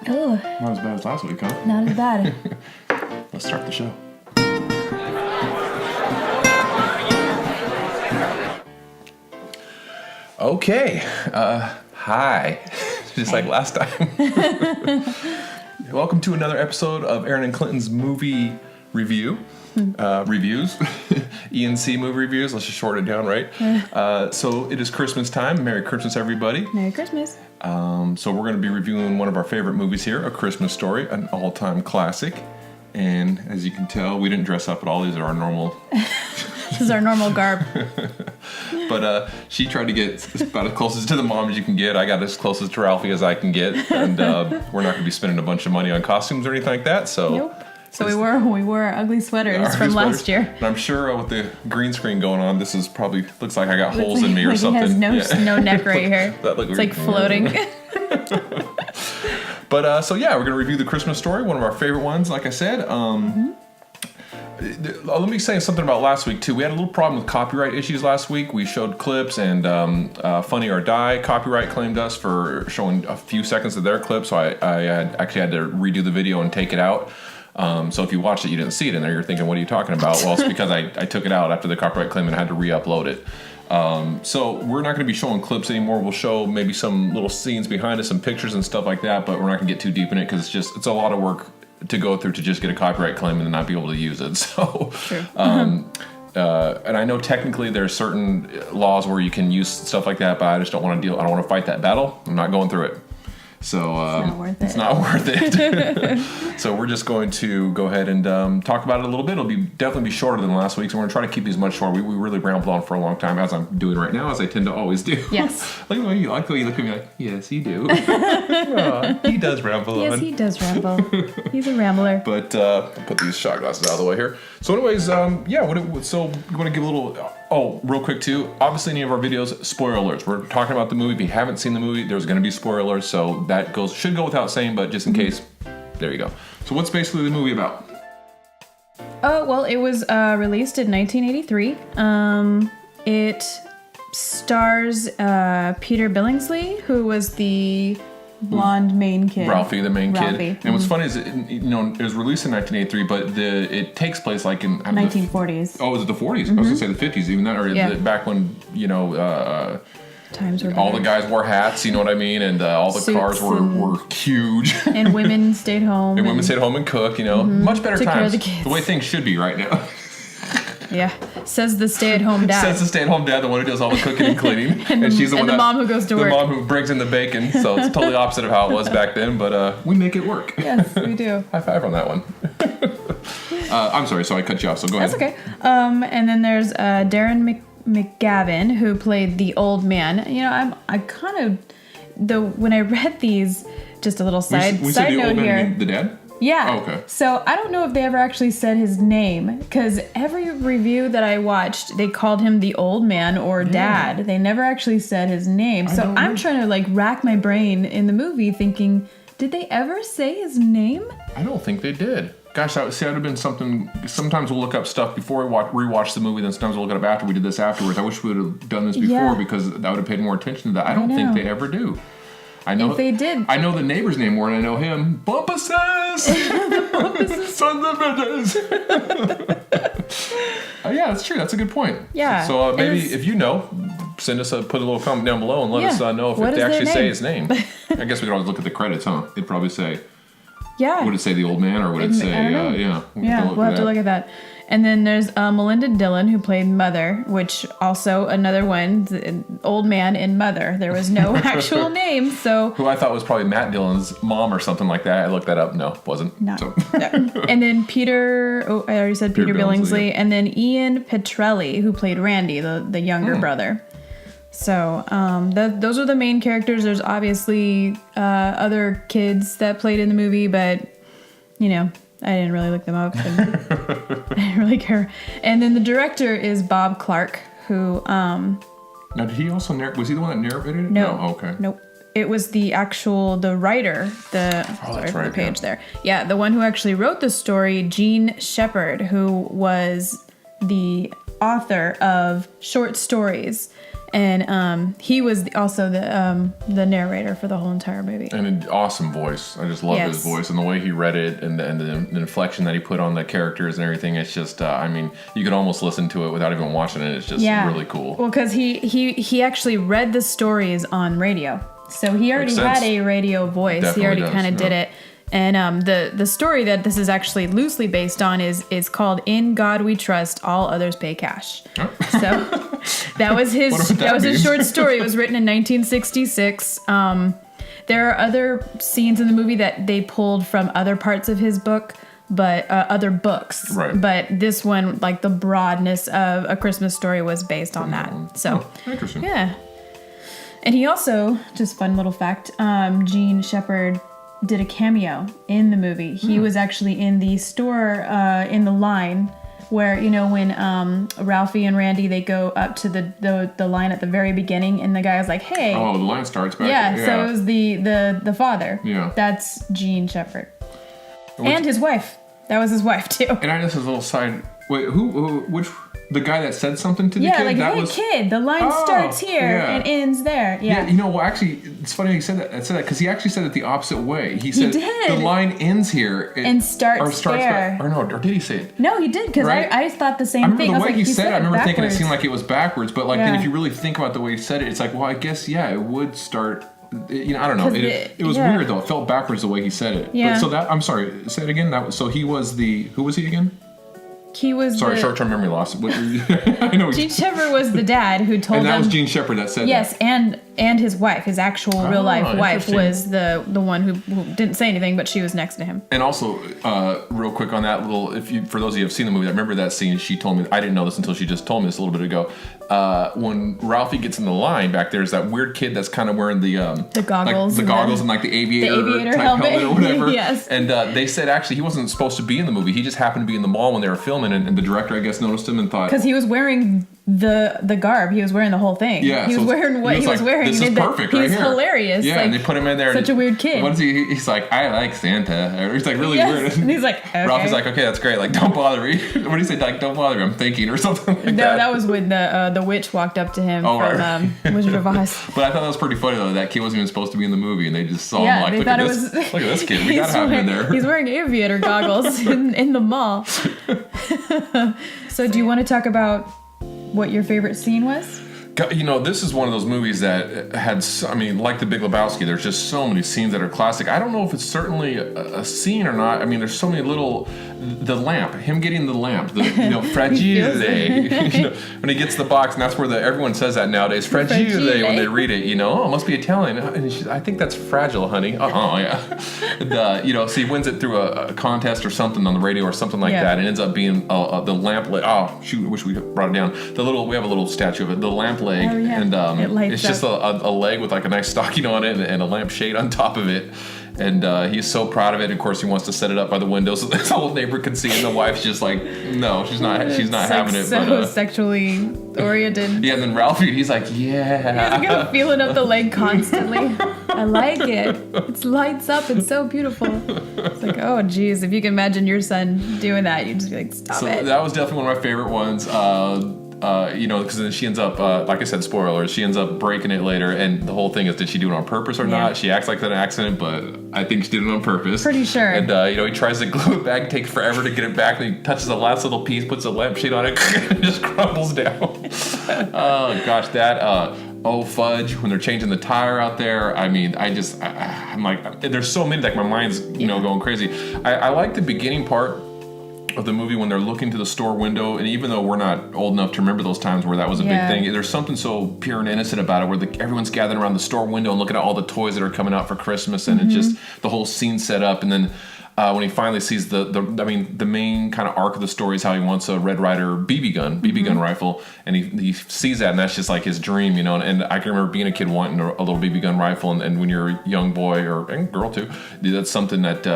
Oh. Not as bad as last week, huh? Not as bad. Let's start the show. Okay. Hi. Just like last time. Welcome to another episode of Erin and Clinton's movie review. Reviews. ENC movie reviews. Let's just shorten it down, right? So it is Christmas time. Merry Christmas, everybody. Merry Christmas. So we're going to be reviewing one of our favorite movies here, A Christmas Story, an all-time classic. And as you can tell, we didn't dress up at all. These are our normal... This is our normal garb. But she tried to get about as close to the mom as you can get. I got as close to Ralphie as I can get. And we're not going to be spending a bunch of money on costumes or anything like that. So Nope. So we wore our ugly sweaters from last year. And I'm sure with the green screen going on, this is probably looks like I got holes in me or something. It has no neck right here. It's like floating. But so yeah, we're gonna review The Christmas Story, one of our favorite ones. Like I said, let me say something about last week too. We had a little problem with copyright issues last week. We showed clips, and Funny or Die copyright claimed us for showing a few seconds of their clip. So I actually had to redo the video and take it out. So if you watched it, you didn't see it in there. You're thinking, what are you talking about? Well, it's because I took it out after the copyright claim and I had to re-upload it. So we're not going to be showing clips anymore. We'll show maybe some little scenes behind us, some pictures and stuff like that, but we're not going to get too deep in it because it's a lot of work to go through to just get a copyright claim and then not be able to use it. So, and I know technically there's certain laws where you can use stuff like that, but I just don't want to I don't want to fight that battle. I'm not going through it. So it's not worth it. So we're just going to go ahead and talk about it a little bit. It'll definitely be shorter than last week, so we're going to try to keep these much shorter. We really rambled on for a long time, as I'm doing right now, as I tend to always do. Yes. Like the way you look at me like, yes, you do. He does ramble on. Yes, he does ramble. He's a rambler. But I'll put these shot glasses out of the way here. So anyways, so you want to give a little... Oh, real quick too, obviously any of our videos, spoiler alerts. We're talking about the movie. If you haven't seen the movie, there's going to be spoilers, so that should go without saying, but just in case, there you go. So what's basically the movie about? Oh, well, it was released in 1983. It stars Peter Billingsley, who was the blonde main kid. Ralphie, the main Ralphie. kid. And what's funny is, it was released in 1983, but it takes place like in... 1940s. Oh, was it the 40s? I was going to say the 50s, even that, or back when, times were all better. the guys wore hats, you know what I mean? And all the Suits cars were huge. And women stayed home. And women stayed home and cook, Much better Took times. care of the kids. The way things should be right now. Yeah. Says the stay-at-home dad. Says the stay-at-home dad, the one who does all the cooking and cleaning. and she's the mom who goes to work. The mom who brings in the bacon. So it's totally opposite of how it was back then, but we make it work. Yes, we do. High five on that one. I'm sorry, so I cut you off, so go ahead. That's okay. And then there's Darren McGavin, who played the old man. I kind of, when I read these, just a little side we said the note old here. Man, the dad? Yeah. Oh, okay. So I don't know if they ever actually said his name, because every review that I watched, they called him the old man or dad. They never actually said his name. So I'm trying to rack my brain in the movie thinking, did they ever say his name? I don't think they did. Gosh, that would have been something. Sometimes we'll look up stuff before we rewatch the movie, then sometimes we'll look it up after we did this afterwards. I wish we would have done this before because I would have paid more attention to that. I don't think they ever do. I know if they did. I know the neighbor's name more than I know him. Bumpasus! Sons of bitches! Yeah, that's true. That's a good point. Yeah. So maybe if you know, put a little comment down below and let us know if they actually say his name. I guess we could always look at the credits, huh? It'd probably say... Yeah. Would it say the old man or would it say, yeah, we'll have to look at that. And then there's Melinda Dillon, who played Mother, which also another one, old man in Mother. There was no actual name, so... Who I thought was probably Matt Dillon's mom or something like that. I looked that up. No, wasn't. No. And then I already said Peter Billingsley. And then Ian Petrelli, who played Randy, the younger brother. So those are the main characters. There's obviously other kids that played in the movie, but, I didn't really look them up. And I didn't really care. And then the director is Bob Clark, who... now, did he also was he the one that narrated it? No. Oh, okay. Nope. It was the writer, the page there. Yeah, the one who actually wrote the story, Gene Shepard, who was the author of short stories And he was also the narrator for the whole entire movie. And an awesome voice. I just love his voice and the way he read it and the inflection that he put on the characters and everything. It's just, I mean, you could almost listen to it without even watching it. It's just really cool. Well, because he actually read the stories on radio. So he already had a radio voice. Definitely he already kind of did it. And the story that this is actually loosely based on is called "In God We Trust, All Others Pay Cash." Oh. So that was his short story. It was written in 1966. There are other scenes in the movie that they pulled from other parts of his book, but other books. Right. But this one, like the broadness of A Christmas Story, was based on that. So interesting. Yeah. And he also, just fun little fact, Gene Shepherd did a cameo in the movie. He was actually in the store, in the line where, you know, when Ralphie and Randy, they go up to the line at the very beginning and the guy was like, hey. Oh, the line starts back. Yeah, so it was the father. Yeah. That's Gene Shepherd. And his wife. That was his wife too. And I just a little side. Wait, which the guy that said something to the kid? Yeah, like, hey kid, the line starts here and ends there. Yeah. You know, well, actually, it's funny you said that. Because he actually said it the opposite way. He said the line ends here and starts there. Or did he say it? No, he did, because I thought the same thing. I remember the way he said it. I remember thinking it backwards. seemed like it was backwards. But like then if you really think about the way he said it, it's like, well, I guess it would start. You know, I don't know. It was weird though. It felt backwards the way he said it. Yeah. But, so that I'm sorry. Say it again. So he was who was he again? He was short-term memory loss. I know. Gene Shepherd was the dad who told and that them. was Gene Shepherd that said that. Yes, and his wife, his actual real life wife, was the one who didn't say anything, but she was next to him. And also, real quick on that little, for those of you who have seen the movie, I remember that scene. She told me, I didn't know this until she just told me this a little bit ago. When Ralphie gets in the line back there's that weird kid that's kind of wearing the goggles, like, the goggles and like the aviator type helmet or whatever. Yes. And they said actually he wasn't supposed to be in the movie. He just happened to be in the mall when they were filming, and the director, I guess, noticed him and thought, because he was wearing the garb, he was wearing the whole thing. Yeah, he was wearing what he was wearing. This is perfect, right here. He's hilarious. Yeah, like, and they put him in there. Such a weird kid. What is he? He's like, I like Santa. Or he's like really weird. And he's like, okay. Ralphie's like, okay, that's great. Like, don't bother me. What do you say? Like, don't bother me. I'm thinking or something like that. No, that was when the witch walked up to him from Wizard of Oz. But I thought that was pretty funny though. That kid wasn't even supposed to be in the movie, and they just saw him like, look at this kid. We gotta have him in there. He's wearing aviator goggles in the mall. So, do you want to talk about what your favorite scene was? You know, this is one of those movies that had, I mean, like The Big Lebowski, there's just so many scenes that are classic. I don't know if it's certainly a scene or not. I mean, there's so many little, the lamp, him getting the lamp, fragile, when he gets the box, and that's where everyone says that nowadays, fragile, when they read it, it must be Italian. And I think that's fragile, honey. Yeah. And, so he wins it through a contest or something on the radio or something like that, and ends up being the lamp, oh, shoot, I wish we brought it down. We have a little statue of it, the lamp leg, and it's just a leg with like a nice stocking on it and a lampshade on top of it, and he's so proud of it. Of course, he wants to set it up by the window so the whole neighbor can see it, and the wife's just like, no, she's not having it. So sexually oriented. Yeah, and then Ralphie, he's like, yeah. He's like feeling up the leg constantly. I like it. It lights up. It's so beautiful. It's like, oh, geez, if you can imagine your son doing that, you'd just be like, stop it. That was definitely one of my favorite ones. Because then she ends up, like I said, spoiler alert, she ends up breaking it later, and the whole thing is, did she do it on purpose or not? She acts like it's an accident, but I think she did it on purpose. Pretty sure. And, he tries to glue it back, takes forever to get it back, and he touches the last little piece, puts a lampshade on it, and just crumbles down. Oh, gosh, that, fudge, when they're changing the tire out there. I mean, I'm like, there's so many, like, my mind's, going crazy. I like the beginning part of the movie when they're looking to the store window, and even though we're not old enough to remember those times where that was a big thing, there's something so pure and innocent about it, where everyone's gathering around the store window and looking at all the toys that are coming out for Christmas, and it's just the whole scene set up. And then when he finally sees the main kind of arc of the story is how he wants a Red Ryder BB gun rifle, and he sees that, and that's just like his dream, and I can remember being a kid wanting a little BB gun rifle, and when you're a young boy and girl too, that's something that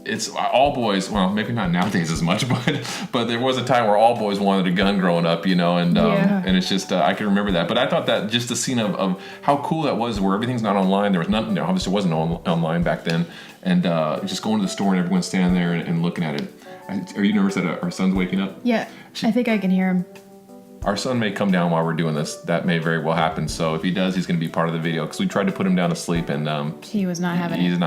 it's all boys. Well, maybe not nowadays as much, but there was a time where all boys wanted a gun growing up, and it's just I can remember that. But I thought that just the scene of how cool that was, where everything's not online. There was nothing. Obviously, wasn't online back then, and just going to the store and everyone's standing there and looking at it. Are you nervous that our son's waking up? Yeah, I think I can hear him. our son may come down while we're doing this. That may very well happen. So if he does, he's going to be part of the video because we tried to put him down to sleep and he was not having it. He's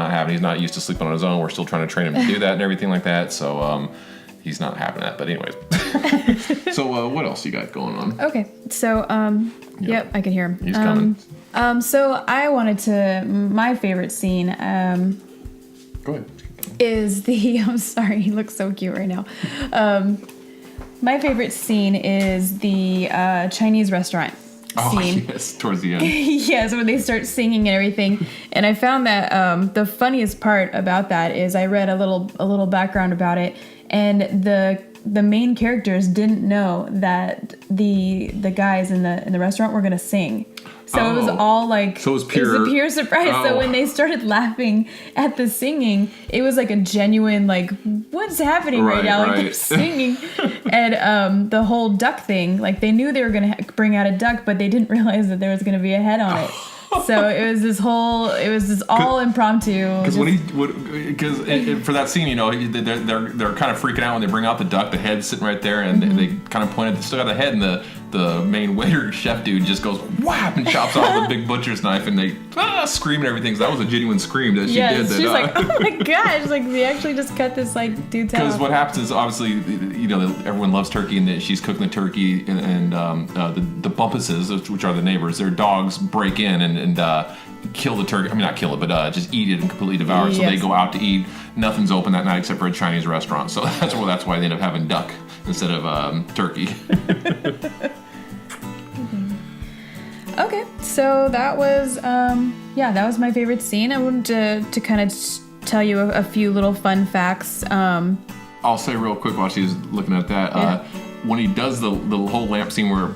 not used to sleeping on his own. We're still trying to train him to do that and everything like that. So he's not having that. But anyways, so what else you got going on? Okay, so yep, I can hear him. He's coming. So I wanted to my favorite scene. Go ahead. Is I'm sorry, he looks so cute right now. My favorite scene is the Chinese restaurant scene. Yes, towards the end. Yes, when they start singing and everything. And I found that the funniest part about that is I read a little background about it, and the main characters didn't know that the guys in the restaurant were gonna sing. So it was all like, so it was a pure surprise. So when they started laughing at the singing, it was like a genuine, like, what's happening right now? Like, they're singing. And the whole duck thing, like, they knew they were going to bring out a duck, but they didn't realize that there was going to be a head on it. So it was this all impromptu. Because for that scene, you know, they're kind of freaking out when they bring out the duck. The head's sitting right there, and they kind of pointed. They still got the head, and the main waiter chef dude just goes whap and chops off the big butcher's knife, and they scream and everything. So that was a genuine scream that she did. She's like, oh my gosh, like they actually just cut this like dude's head off. Because what happens is obviously, you know, everyone loves turkey, and she's cooking the turkey, and the Bumpuses, which are the neighbors, their dogs break in and kill the turkey. I mean, not kill it, but just eat it and completely devour it. So they go out to eat. Nothing's open that night except for a Chinese restaurant. So that's why they end up having duck instead of turkey. Okay, so that was that was my favorite scene. I wanted to kind of tell you a few little fun facts. I'll say real quick while she's looking at that. When he does the whole lamp scene where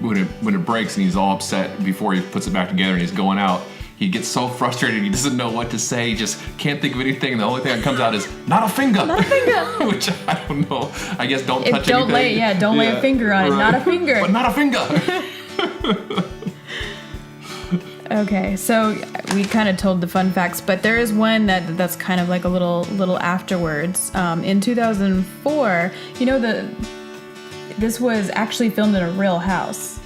when it breaks and he's all upset before he puts it back together and he's going out, he gets so frustrated he doesn't know what to say. He just can't think of anything, and the only thing that comes out is "not a finger," not a finger. Which I don't know. I guess don't touch anything. Don't lay a finger on it. Not a finger. But not a finger. Okay, so we kind of told the fun facts, but there is one that's kind of like a little afterwards. In 2004, you know, this was actually filmed in a real house,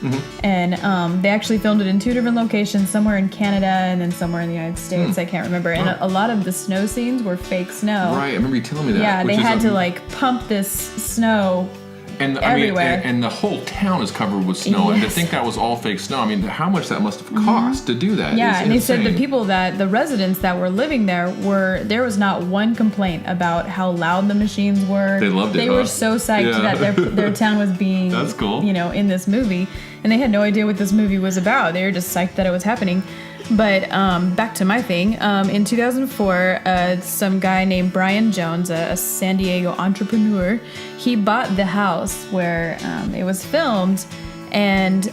and they actually filmed it in 2 different locations, somewhere in Canada and then somewhere in the United States. I can't remember. And a lot of the snow scenes were fake snow. Right, I remember you telling me that. Yeah, they had to like pump this snow. And everywhere. I mean, and the whole town is covered with snow, and to think that was all fake snow, I mean, how much that must have cost to do that? Yeah, and insane. they said the residents that were living there there was not one complaint about how loud the machines were. They loved it. They were so psyched that their town was being, that's cool, you know, in this movie, and they had no idea what this movie was about. They were just psyched that it was happening. But back to my thing. In 2004, some guy named Brian Jones, a San Diego entrepreneur, he bought the house where it was filmed, and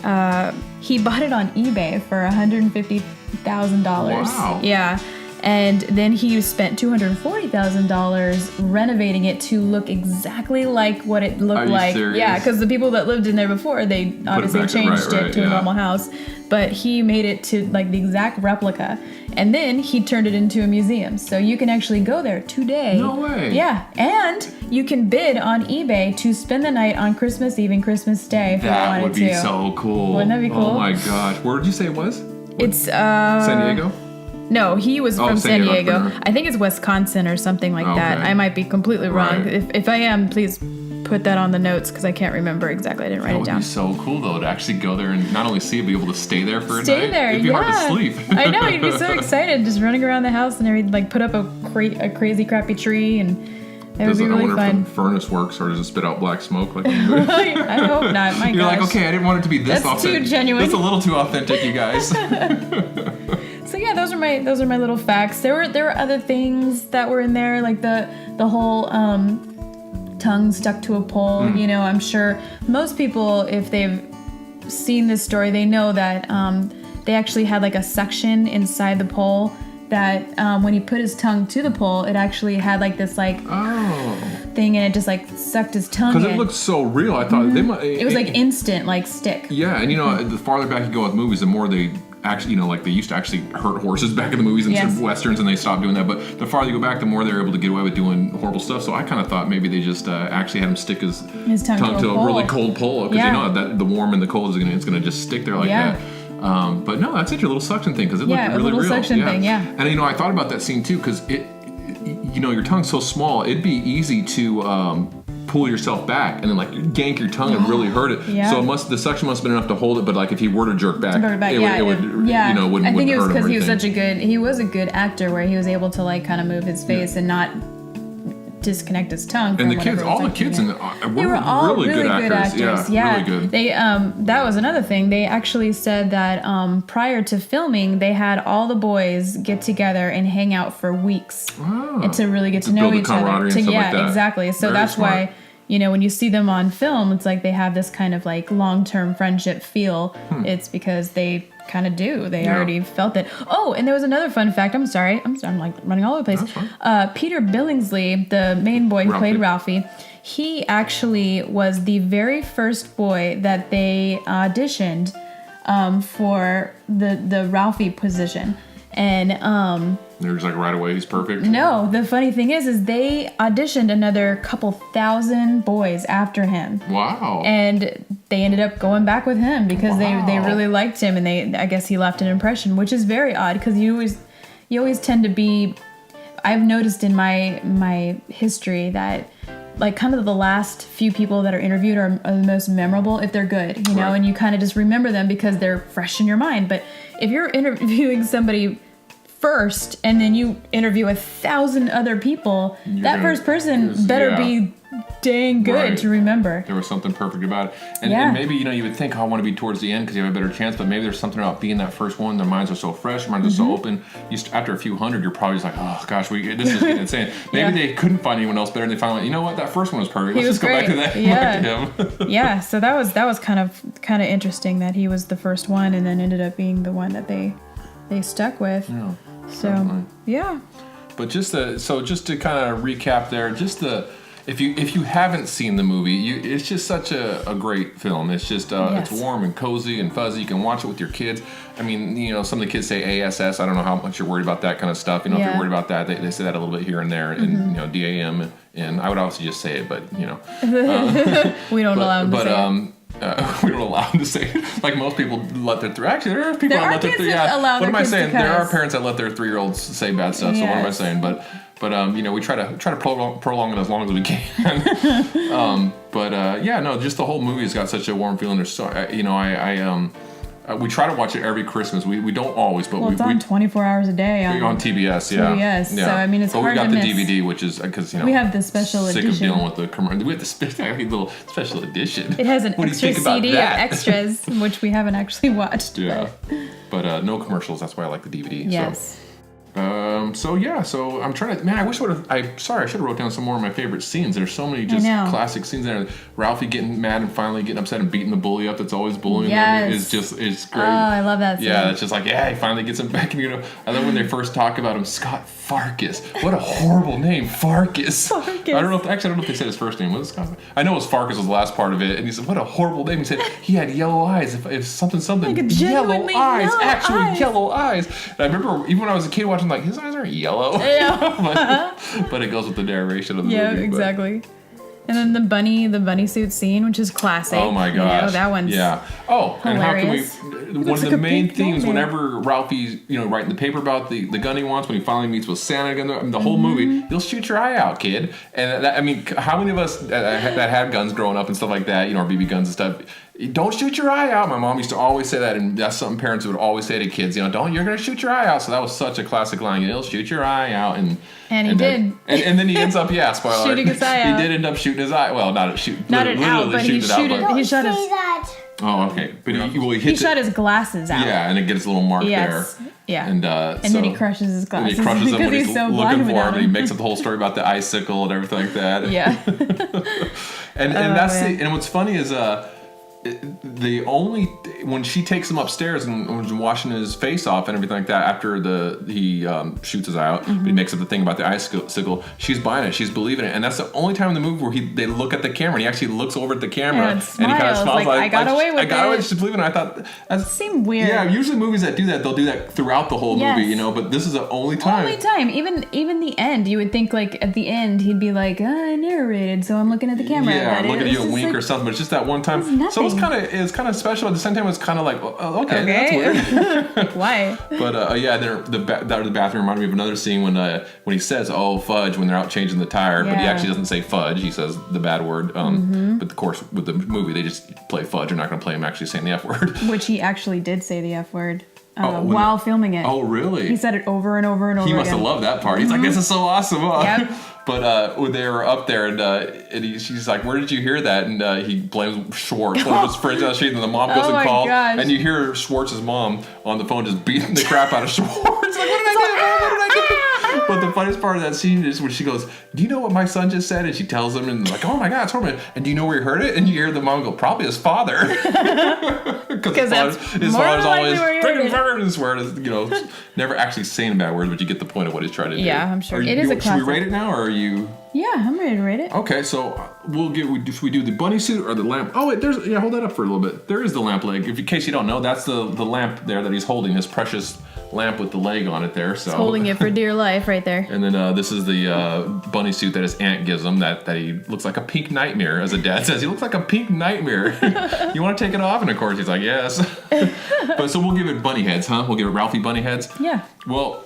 he bought it on eBay for $150,000. Wow. Yeah. And then he spent $240,000 renovating it to look exactly like what it looked like. Serious? Yeah, because the people that lived in there before, they obviously changed it to a normal house. But he made it to like the exact replica. And then he turned it into a museum. So you can actually go there today. No way. Yeah. And you can bid on eBay to spend the night on Christmas Eve and Christmas Day if you wanted to. That would be so cool. Wouldn't that be cool? Oh my gosh. Where did you say it was? It's San Diego? No, he was from San Diego. I think it's Wisconsin or something like that. I might be completely wrong. If I am, please put that on the notes because I can't remember exactly. I didn't write it down. That would be so cool though to actually go there and not only see it, but be able to stay there for a night. Stay there, It'd be hard to sleep. I know, you'd be so excited just running around the house and everything. Like put up a crazy crappy tree and it would be really fun. I wonder if the furnace works or does it spit out black smoke? Like I hope not. My You're gosh. like, okay, I didn't want it to be this That's authentic. too genuine. That's a little too authentic, you guys. So yeah, those are my little facts. There were other things that were in there, like the whole tongue stuck to a pole. You know, I'm sure most people, if they've seen this story, they know that they actually had like a suction inside the pole that when he put his tongue to the pole, it actually had like this like thing and it just like sucked his tongue in. Because it looked so real. I thought they might. It was like instant, like stick. Yeah, and the farther back you go with movies, the more they actually, like they used to actually hurt horses back in the movies instead of westerns, and they stopped doing that. But the farther you go back, the more they're able to get away with doing horrible stuff. So I kind of thought maybe they just actually had him stick his tongue to a really cold pole, because that the warm and the cold it's gonna just stick there like that. But no, that's your little suction thing, because it looked really real. Suction thing, And I thought about that scene too, because your tongue's so small, it'd be easy to pull yourself back and then like yank your tongue and really hurt it. So the suction must have been enough to hold it, but like if he were to jerk back, it would wouldn't I think it was because he was a good actor where he was able to like kind of move his face and not disconnect his tongue. And all the kids in they were all really good actors. Yeah, really good. They that was another thing. They actually said that prior to filming, they had all the boys get together and hang out for weeks and to really get to know each other. Exactly. So that's why. When you see them on film, it's like they have this kind of like long-term friendship feel. It's because they kind of do. They already felt it. Oh, and there was another fun fact. I'm sorry. I'm like running all over the place. Peter Billingsley, the main boy who played Ralphie, he actually was the very first boy that they auditioned for the Ralphie position. And they're just like right away he's perfect. No, the funny thing is they auditioned another couple thousand boys after him. Wow. And they ended up going back with him because they really liked him, and I guess he left an impression, which is very odd because you always tend to be. I've noticed in my history that like kind of the last few people that are interviewed are the most memorable if they're good, and you kind of just remember them because they're fresh in your mind. But if you're interviewing somebody first and then you interview 1,000 other people, that first person better be dang good to remember. There was something perfect about it. And maybe, you would think, I want to be towards the end because you have a better chance, but maybe there's something about being that first one. Their minds are so fresh, their minds are so open. After a few hundred, you're probably just like, oh gosh, this is getting insane. Maybe they couldn't find anyone else better, and they finally went, you know what, that first one was perfect. Let's just go back to that. Yeah, so that was kind of interesting that he was the first one and then ended up being the one that they stuck with. Yeah. So, definitely. But just to kind of recap there, if you haven't seen the movie, it's just such a great film. It's just it's warm and cozy and fuzzy. You can watch it with your kids. I mean, some of the kids say ASS. I don't know how much you're worried about that kind of stuff. If you're worried about that, they say that a little bit here and there. And DAM, and I would also just say it, but we don't allow them to say it. We don't allow them to say it. Like most people let their actually there are people that let their what am I saying? There are parents that let their 3-year-olds say bad stuff. So what am I saying? But we try to prolong it as long as we can. Just the whole movie has got such a warm feeling. There's so we try to watch it every Christmas. We don't always, but it's on 24 hours a day on TBS. TBS. So I mean, it's hard to miss. But we got the DVD, which is because we have the special edition. Sick of dealing with the commercial. We have the little special edition. It has an extra CD of extras, which we haven't actually watched. Yeah, but no commercials. That's why I like the DVD. Yes. So I'm trying to. Man, I should have wrote down some more of my favorite scenes. There's so many just classic scenes there. Ralphie getting mad and finally getting upset and beating the bully up that's always bullying him. It's great. Oh, I love that scene. Yeah, it's just like, he finally gets him back. And, I love when they first talk about him, Scott Farkas. What a horrible name, Farkas. I don't know if they said his first name. What was Scott? I know it was Farkas was the last part of it. And he said, what a horrible name. He said he had yellow eyes. If something, like yellow eyes, yellow eyes. And I remember even when I was a kid watching, like, his eyes aren't yellow. Yeah. but it goes with the narration of the movie. Yeah, exactly. And then the bunny suit scene, which is classic. Oh my gosh. That one's hilarious. And how can we? One of the main themes whenever Ralphie's writing the paper about the gun he wants, when he finally meets with Santa again, the whole movie, you'll shoot your eye out, kid. And how many of us that had guns growing up and stuff like that, our BB guns and stuff. Don't shoot your eye out. My mom used to always say that, and that's something parents would always say to kids. You're gonna shoot your eye out. So that was such a classic line. He'll shoot your eye out, and he did. And then he ends up, spoiler. Shooting his eye out. He did end up shooting his eye. Well, not out, but he shot his. Oh, okay. But he shot his glasses out. Yeah, and it gets a little mark there. Yeah. And then he crushes his glasses. And he crushes them when he's so looking for him. He makes up the whole story about the icicle and everything like that. Yeah. and that's and what's funny is when she takes him upstairs and was washing his face off and everything like that after he shoots his eye out, but he makes up the thing about the icicle. She's buying it, she's believing it, and that's the only time in the movie where they look at the camera and he actually looks over at the camera and he kind of smiles I got away with it. I got away. She's believing it. I thought that seemed weird. Yeah, usually movies that do that, they'll do that throughout the whole movie, you know. But this is the only time. Even the end, you would think like at the end he'd be like, I narrated, so I'm looking at the camera. Yeah, but looking at you a wink like, or something. But it's just that one time. So it was kind of special. At the same time, it was kind of like, okay, that's weird. Why? But yeah, the bathroom reminded me of another scene when he says, "Oh, fudge," when they're out changing the tire, but he actually doesn't say fudge. He says the bad word. But of course, with the movie, they just play fudge. They're not going to play him actually saying the F word. Which he actually did say the F word. While filming it. Oh, really? He said it over and over and over again. He must have loved that part. He's like, this is so awesome. Yep. But when they were up there, and she's like, where did you hear that? And he blames Schwartz, one of his friends on the street, and the mom goes and calls. Gosh. And you hear Schwartz's mom on the phone just beating the crap out of Schwartz. Like, what did I do? What did I do? But the funniest part of that scene is when she goes, do you know what my son just said? And she tells him, and like, oh my God, it's horrible. And do you know where he heard it? And you hear the mom go, probably his father. Because his father's always freaking bird and swearing, never actually saying a bad word, but you get the point of what he's trying to do. Yeah, I'm sure. It is a classic. Should we rate it now, or are you? Yeah, I'm ready to rate it. Okay, so should we do the bunny suit or the lamp? Oh wait, hold that up for a little bit. There is the lamp leg. In case you don't know, that's the lamp there that he's holding, his precious lamp with the leg on it there. So he's holding it for dear life right there. And then this is the bunny suit that his aunt gives him that he looks like a pink nightmare, as a dad says. He looks like a pink nightmare. You want to take it off? And of course he's like, yes. But so we'll give it bunny heads, huh? We'll give it Ralphie bunny heads. Yeah. Well,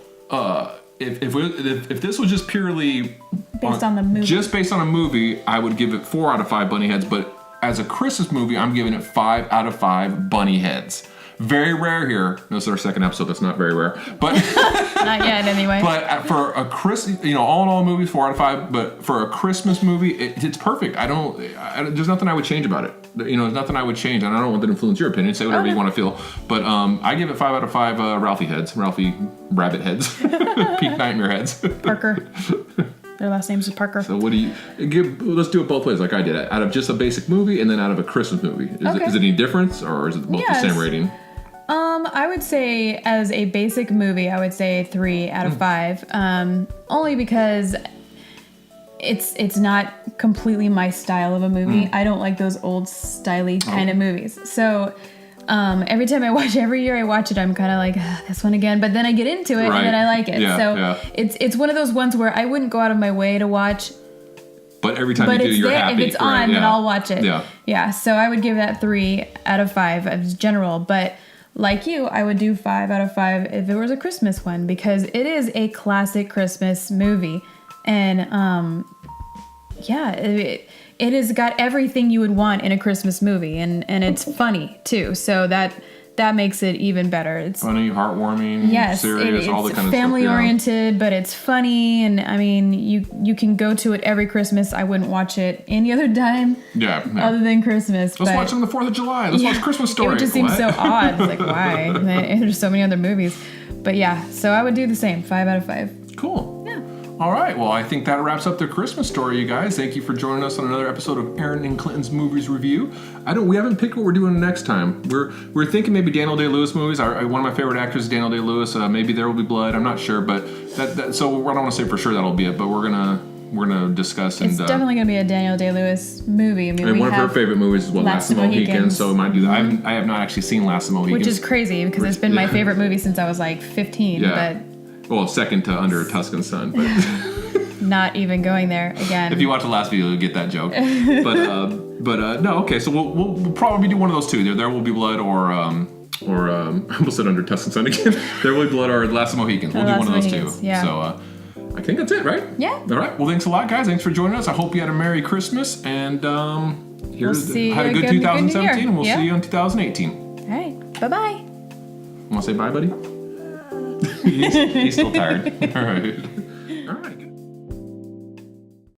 if this was just purely based on the movie, just based on a movie, I would give it 4 out of 5 bunny heads. But as a Christmas movie, I'm giving it 5 out of 5 bunny heads. Very rare here. This is our second episode. That's not very rare, but not yet anyway. But for a Christmas, all in all, movies 4 out of 5. But for a Christmas movie, it's perfect. There's nothing I would change about it. There's nothing I would change, and I don't want that to influence your opinion. Say whatever you want to feel. But I give it 5 out of 5 Ralphie rabbit heads, pink nightmare heads. Parker. Their last names is Parker. So what do you give? Let's do it both ways, like I did. Out of just a basic movie, and then out of a Christmas movie. Is it any difference, or is it both the same rating? I would say as a basic movie, I would say 3 out of 5. Only because it's not completely my style of a movie. I don't like those old styly kind of movies. So every year I watch it, I'm kind of like, this one again. But then I get into it and then I like it. It's one of those ones where I wouldn't go out of my way to watch. But every time you do, you're happy. If it's on, then I'll watch it. Yeah. So I would give that 3 out of 5 as general. But like you, I would do 5 out of 5 if it was a Christmas one, because it is a classic Christmas movie. And it has got everything you would want in a Christmas movie, and it's funny too. So that makes it even better. It's funny, heartwarming, serious, all the kind of stuff. It's family oriented, but it's funny, and I mean, you can go to it every Christmas. I wouldn't watch it any other time. Other than Christmas. Let's watch it on the 4th of July. Let's watch Christmas Story. It would just seem so odd. It's like, why? There's so many other movies. But yeah, so I would do the same. 5 out of 5. Cool. Yeah. All right, well, I think that wraps up the Christmas Story, you guys. Thank you for joining us on another episode of Erin and Clinton's Movies Review. We haven't picked what we're doing next time. We're thinking maybe Daniel Day-Lewis movies. One of my favorite actors is Daniel Day-Lewis. Maybe There Will Be Blood. I'm not sure, but so I don't want to say for sure that'll be it, but we're gonna discuss. It's definitely gonna be a Daniel Day-Lewis movie. I mean, one of her favorite movies is Last of the Mohicans, so we might do that. I have not actually seen Last of the Mohicans, which is crazy because it's been my favorite movie since I was like 15. Yeah. Well, second to Under a Tuscan Sun, but. Not even going there again. If you watch the last video, you'll get that joke. But no, okay. So we'll probably do one of those two. There Will Be Blood, or I almost said Under Tuscan Sun again. There Will Be Blood or Last of the Mohicans. We'll do one of those two. Yeah. So I think that's it, right? Yeah. All right. Well, thanks a lot, guys. Thanks for joining us. I hope you had a Merry Christmas, and had a good 2017, and we'll see you in 2018. All right. Bye-bye. Want to say bye, buddy? he's still tired. All right. All right.